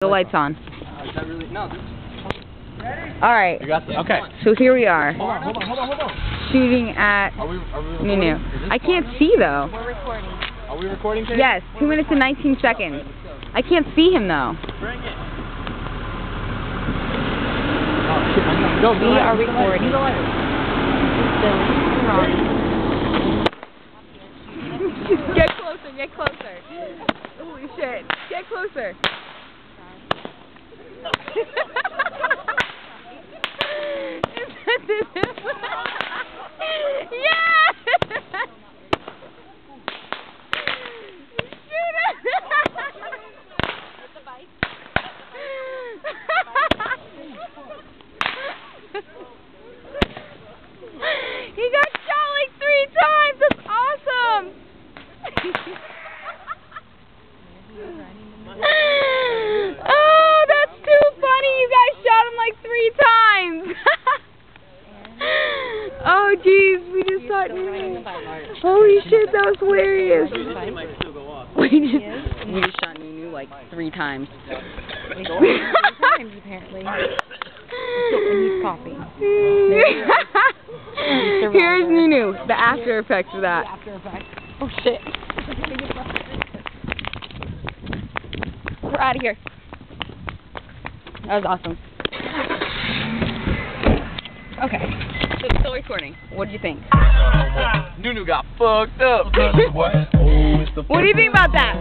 The light's on. Is that really? No. Ready? All right. You got this. Okay. So here we are. Hold on. Shooting at Are we recording? Nunu. I can't see though. We're recording. Are we recording? Kate? Yes, 2 minutes and 19 seconds. I can't see him though. Bring it. We are recording. Get closer, get closer. Holy shit. Get closer. Yeah! Shoot it! He got shot like 3 times! That's awesome! Oh, that's too funny! You guys shot him like 3 times! Oh, jeez, we just shot Nunu. Holy shit, that was hilarious. We just shot Nunu like 3 times. 3 times apparently. And he's coughing. Here's Nunu, the after effects of that. After effects. Oh shit. We're out of here. That was awesome. Okay. So it's still recording. What do you think? Nunu got fucked up. What do you think about that?